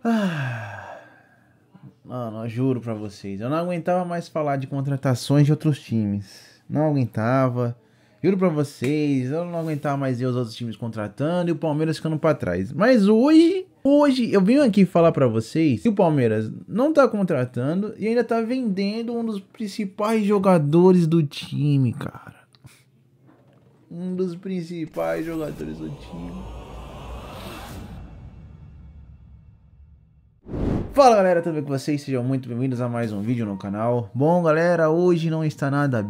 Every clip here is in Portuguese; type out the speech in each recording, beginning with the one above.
Ah, mano, eu juro pra vocês, eu não aguentava mais falar de contratações de outros times. Não aguentava. Juro pra vocês, eu não aguentava mais ver os outros times contratando e o Palmeiras ficando pra trás. Mas hoje eu vim aqui falar pra vocês que o Palmeiras não tá contratando e ainda tá vendendo um dos principais jogadores do time, cara. Um dos principais jogadores do time. Fala galera, tudo bem com vocês? Sejam muito bem-vindos a mais um vídeo no canal. Bom galera, hoje não está nada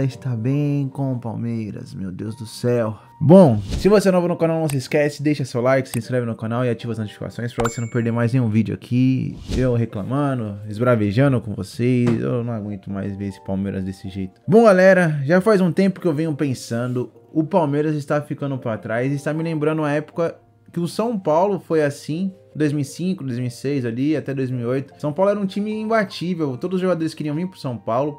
está bem com o Palmeiras, meu Deus do céu. Bom, se você é novo no canal, não se esquece, deixa seu like, se inscreve no canal e ativa as notificações para você não perder mais nenhum vídeo aqui. Eu reclamando, esbravejando com vocês, eu não aguento mais ver esse Palmeiras desse jeito. Bom galera, já faz um tempo que eu venho pensando, o Palmeiras está ficando para trás e está me lembrando a época que o São Paulo foi assim, 2005, 2006 ali, até 2008. São Paulo era um time imbatível, todos os jogadores queriam vir pro São Paulo.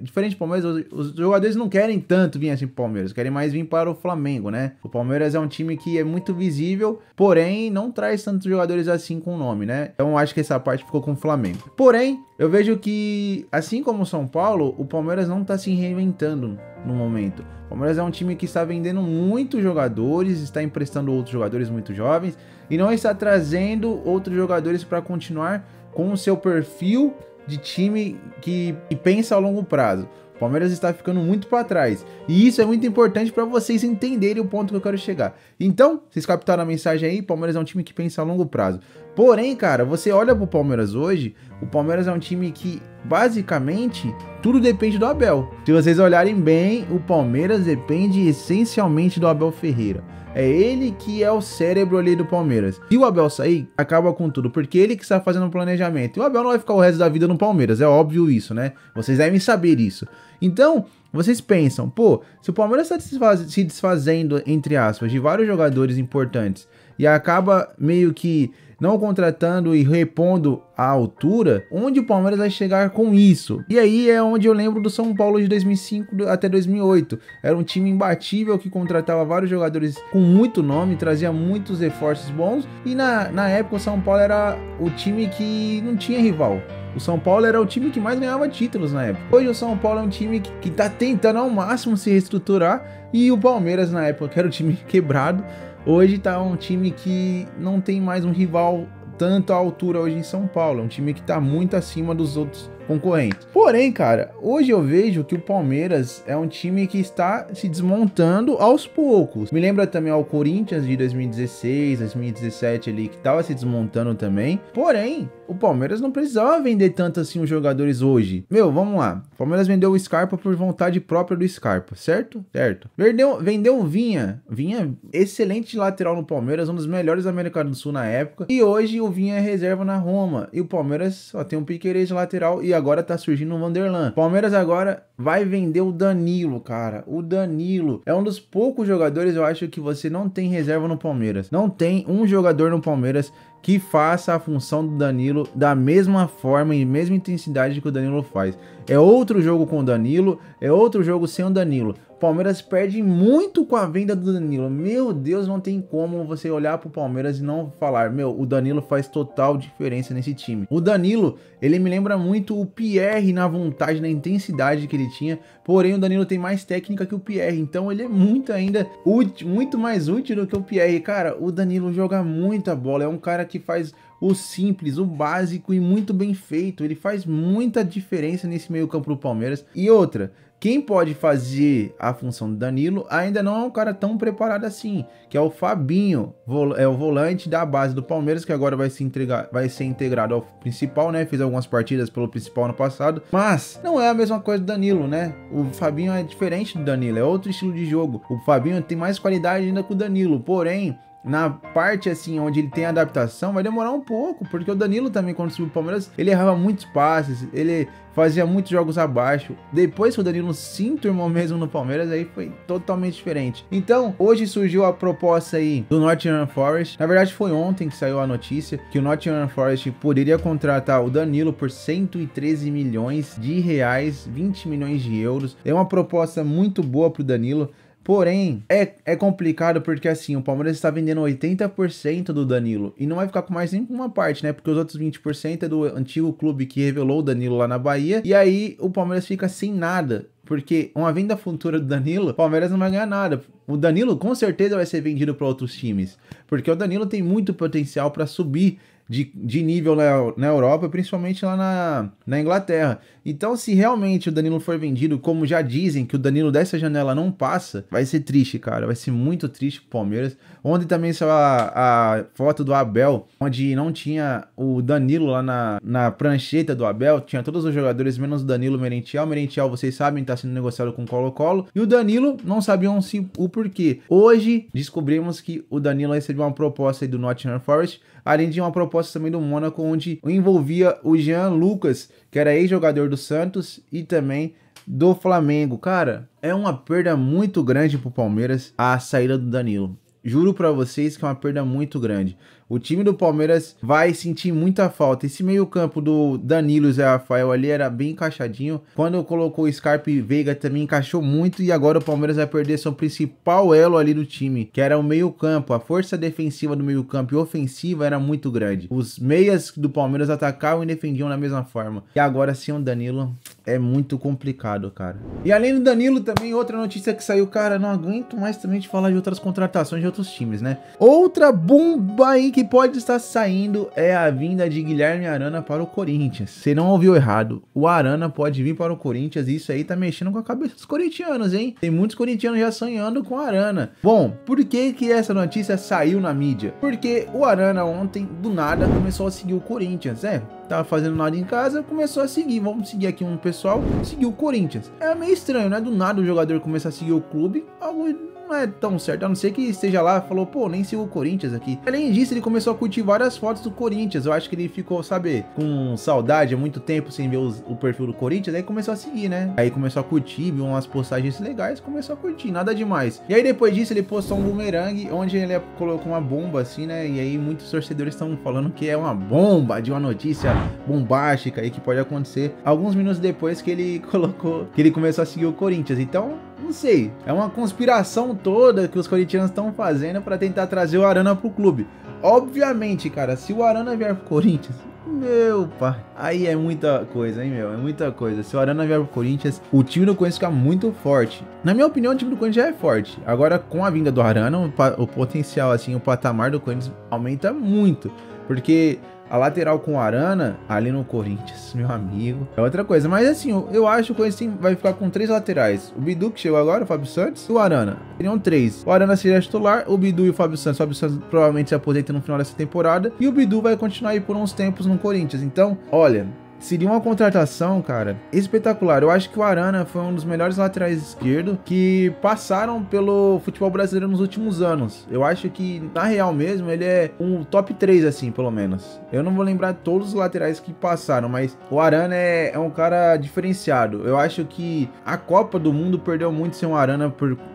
Diferente do Palmeiras, os jogadores não querem tanto vir assim pro Palmeiras, querem mais vir para o Flamengo, né? O Palmeiras é um time que é muito visível, porém não traz tantos jogadores assim com o nome, né? Então eu acho que essa parte ficou com o Flamengo. Porém, eu vejo que, assim como o São Paulo, o Palmeiras não tá se reinventando no momento. O Palmeiras é um time que está vendendo muitos jogadores, está emprestando outros jogadores muito jovens e não está trazendo outros jogadores para continuar com o seu perfil de time que pensa a longo prazo. O Palmeiras está ficando muito para trás. E isso é muito importante para vocês entenderem o ponto que eu quero chegar. Então, vocês captaram a mensagem aí? O Palmeiras é um time que pensa a longo prazo. Porém, cara, você olha pro Palmeiras hoje, o Palmeiras é um time que, basicamente, tudo depende do Abel. Se vocês olharem bem, o Palmeiras depende essencialmente do Abel Ferreira. É ele que é o cérebro ali do Palmeiras. Se o Abel sair, acaba com tudo, porque ele que está fazendo o planejamento. E o Abel não vai ficar o resto da vida no Palmeiras, é óbvio isso, né? Vocês devem saber isso. Então, vocês pensam, pô, se o Palmeiras está se desfazendo, entre aspas, de vários jogadores importantes e acaba meio que não contratando e repondo a altura, onde o Palmeiras vai chegar com isso? E aí é onde eu lembro do São Paulo de 2005 até 2008. Era um time imbatível que contratava vários jogadores com muito nome, trazia muitos reforços bons. E na época o São Paulo era o time que não tinha rival. O São Paulo era o time que mais ganhava títulos na época. Hoje o São Paulo é um time que tá tentando ao máximo se reestruturar. E o Palmeiras na época, que era o time quebrado, hoje tá um time que não tem mais um rival tanto à altura hoje em São Paulo. É um time que tá muito acima dos outros concorrentes. Porém, cara, hoje eu vejo que o Palmeiras é um time que está se desmontando aos poucos. Me lembra também ao Corinthians de 2016, 2017 ali, que tava se desmontando também. Porém, o Palmeiras não precisava vender tanto assim os jogadores hoje. Meu, vamos lá. O Palmeiras vendeu o Scarpa por vontade própria do Scarpa, certo? Certo. Vendeu o Vinha. Vinha excelente lateral no Palmeiras, um dos melhores da América do Sul na época. E hoje o Vinha é reserva na Roma. E o Palmeiras só tem um Piquerez de lateral e agora tá surgindo o Vanderlan. Palmeiras agora vai vender o Danilo, cara. O Danilo é um dos poucos jogadores, eu acho, que você não tem reserva no Palmeiras. Não tem um jogador no Palmeiras que faça a função do Danilo da mesma forma e mesma intensidade que o Danilo faz. É outro jogo com o Danilo, é outro jogo sem o Danilo. O Palmeiras perde muito com a venda do Danilo. Meu Deus, não tem como você olhar pro Palmeiras e não falar, meu, o Danilo faz total diferença nesse time. O Danilo, ele me lembra muito o Pierre na vontade, na intensidade que ele tinha, porém o Danilo tem mais técnica que o Pierre, então ele é muito ainda útil, muito mais útil do que o Pierre. Cara, o Danilo joga muita bola, é um cara que faz o simples, o básico e muito bem feito. Ele faz muita diferença nesse meio campo do Palmeiras. E outra, quem pode fazer a função do Danilo ainda não é um cara tão preparado assim, que é o Fabinho, é o volante da base do Palmeiras, que agora vai ser integrado ao principal, né? Fez algumas partidas pelo principal ano passado, mas não é a mesma coisa do Danilo, né? O Fabinho é diferente do Danilo, é outro estilo de jogo. O Fabinho tem mais qualidade ainda que o Danilo, porém, na parte assim onde ele tem adaptação vai demorar um pouco, porque o Danilo também, quando subiu o Palmeiras, ele errava muitos passes, ele fazia muitos jogos abaixo. Depois que o Danilo se enturmou mesmo no Palmeiras, aí foi totalmente diferente. Então, hoje surgiu a proposta aí do Nottingham Forest. Na verdade, foi ontem que saiu a notícia que o Nottingham Forest poderia contratar o Danilo por 113 milhões de reais, 20 milhões de euros. É uma proposta muito boa pro Danilo. Porém, é complicado porque assim, o Palmeiras está vendendo 80% do Danilo e não vai ficar com mais nenhuma parte, né? Porque os outros 20% é do antigo clube que revelou o Danilo lá na Bahia. E aí o Palmeiras fica sem nada. Porque uma venda futura do Danilo, o Palmeiras não vai ganhar nada. O Danilo com certeza vai ser vendido para outros times. Porque o Danilo tem muito potencial para subir de nível na Europa, principalmente lá na Inglaterra. Então, se realmente o Danilo for vendido, como já dizem que o Danilo dessa janela não passa, vai ser triste, cara. Vai ser muito triste pro Palmeiras. Ontem também saiu a foto do Abel, onde não tinha o Danilo lá na prancheta do Abel. Tinha todos os jogadores, menos o Danilo Merentiel. Merentiel, vocês sabem, tá sendo negociado com o Colo-Colo. E o Danilo não sabiam o porquê. Hoje, descobrimos que o Danilo recebeu uma proposta aí do Nottingham Forest, além de uma proposta também do Mônaco, onde envolvia o Jean Lucas, que era ex-jogador do Santos e também do Flamengo. Cara, é uma perda muito grande pro Palmeiras a saída do Danilo. Juro pra vocês que é uma perda muito grande. O time do Palmeiras vai sentir muita falta. Esse meio campo do Danilo e Zé Rafael ali era bem encaixadinho. Quando colocou o Scarpa e Veiga também encaixou muito. E agora o Palmeiras vai perder seu principal elo ali do time, que era o meio campo. A força defensiva do meio campo e ofensiva era muito grande. Os meias do Palmeiras atacavam e defendiam da mesma forma. E agora sim o Danilo é muito complicado, cara. E além do Danilo também, outra notícia que saiu, cara, não aguento mais também de falar de outras contratações de outros times, né? Outra bomba aí que pode estar saindo é a vinda de Guilherme Arana para o Corinthians. Você não ouviu errado, o Arana pode vir para o Corinthians e isso aí tá mexendo com a cabeça dos corintianos, hein? Tem muitos corintianos já sonhando com o Arana. Bom, por que que essa notícia saiu na mídia? Porque o Arana ontem, do nada, começou a seguir o Corinthians, tava fazendo nada em casa, começou a seguir. Vamos seguir aqui um pessoal, seguiu o Corinthians. É meio estranho, né? Do nada o jogador começa a seguir o clube, algo não é tão certo, a não ser que esteja lá e falou, pô, nem sigo o Corinthians aqui. Além disso, ele começou a curtir várias fotos do Corinthians. Eu acho que ele ficou, sabe, com saudade há muito tempo sem ver o perfil do Corinthians, aí começou a seguir, né? Aí começou a curtir, viu umas postagens legais, começou a curtir, nada demais. E aí depois disso ele postou um bumerangue, onde ele colocou uma bomba assim, né? E aí muitos torcedores estão falando que é uma bomba, de uma notícia bombástica aí que pode acontecer alguns minutos depois que ele colocou, que ele começou a seguir o Corinthians. Então, não sei, é uma conspiração toda que os corintianos estão fazendo para tentar trazer o Arana pro clube. Obviamente, cara, se o Arana vier pro Corinthians, meu pai, aí é muita coisa, hein, meu, é muita coisa. Se o Arana vier pro Corinthians, o time do Corinthians fica muito forte. Na minha opinião, o time do Corinthians já é forte. Agora, com a vinda do Arana, o potencial, assim, o patamar do Corinthians aumenta muito, porque a lateral com o Arana, ali no Corinthians, meu amigo, é outra coisa. Mas assim, eu acho que o Corinthians vai ficar com 3 laterais. O Bidu, que chegou agora, o Fábio Santos e o Arana. Seriam 3. O Arana seria titular, o Bidu e o Fábio Santos. O Fábio Santos provavelmente se aposenta no final dessa temporada. E o Bidu vai continuar aí por uns tempos no Corinthians. Então, olha, seria uma contratação, cara, espetacular. Eu acho que o Arana foi um dos melhores laterais esquerdos que passaram pelo futebol brasileiro nos últimos anos. Eu acho que, na real mesmo, ele é um top 3, assim, pelo menos. Eu não vou lembrar todos os laterais que passaram, mas o Arana é um cara diferenciado. Eu acho que a Copa do Mundo perdeu muito sem o Arana,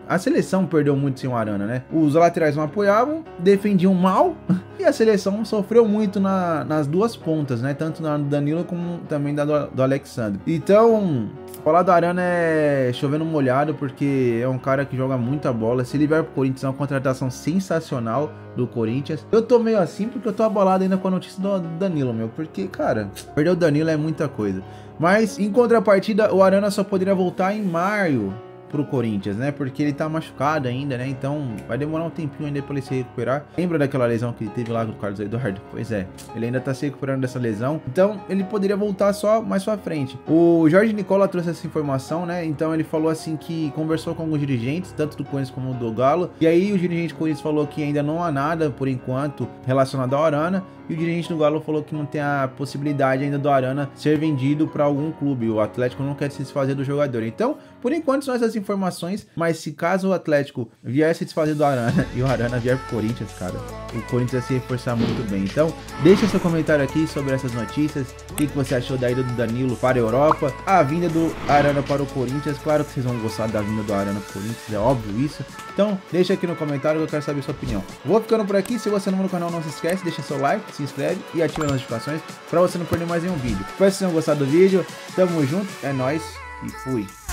a seleção perdeu muito sem o Arana, né? Os laterais não apoiavam, defendiam mal e a seleção sofreu muito nas duas pontas, né? Tanto na do Danilo como também da do Alexandre. Então, falar do Arana é chovendo molhado, porque é um cara que joga muita bola. Se ele vier pro Corinthians, é uma contratação sensacional do Corinthians. Eu tô meio assim porque eu tô abalado ainda com a notícia do Danilo, meu. Porque, cara, perder o Danilo é muita coisa. Mas, em contrapartida, o Arana só poderia voltar em maio pro Corinthians, né? Porque ele tá machucado ainda, né? Então vai demorar um tempinho ainda pra ele se recuperar. Lembra daquela lesão que ele teve lá com o Carlos Eduardo? Pois é, ele ainda tá se recuperando dessa lesão. Então ele poderia voltar só mais pra frente. O Jorge Nicola trouxe essa informação, né? Então ele falou assim que conversou com alguns dirigentes, tanto do Corinthians como do Galo. E aí o dirigente do Corinthians falou que ainda não há nada, por enquanto, relacionado ao Arana. E o dirigente do Galo falou que não tem a possibilidade ainda do Arana ser vendido para algum clube. O Atlético não quer se desfazer do jogador. Então, por enquanto são essas informações. Mas se caso o Atlético vier se desfazer do Arana e o Arana vier pro Corinthians, cara, o Corinthians vai se reforçar muito bem. Então, deixa seu comentário aqui sobre essas notícias. O que você achou da ida do Danilo para a Europa, a vinda do Arana para o Corinthians. Claro que vocês vão gostar da vinda do Arana para o Corinthians, é óbvio isso. Então, deixa aqui no comentário que eu quero saber a sua opinião. Vou ficando por aqui. Se você não é novo no canal, não se esquece, deixa seu like, se inscreve e ativa as notificações para você não perder mais nenhum vídeo. Espero que vocês tenham gostado do vídeo. Tamo junto, é nóis e fui!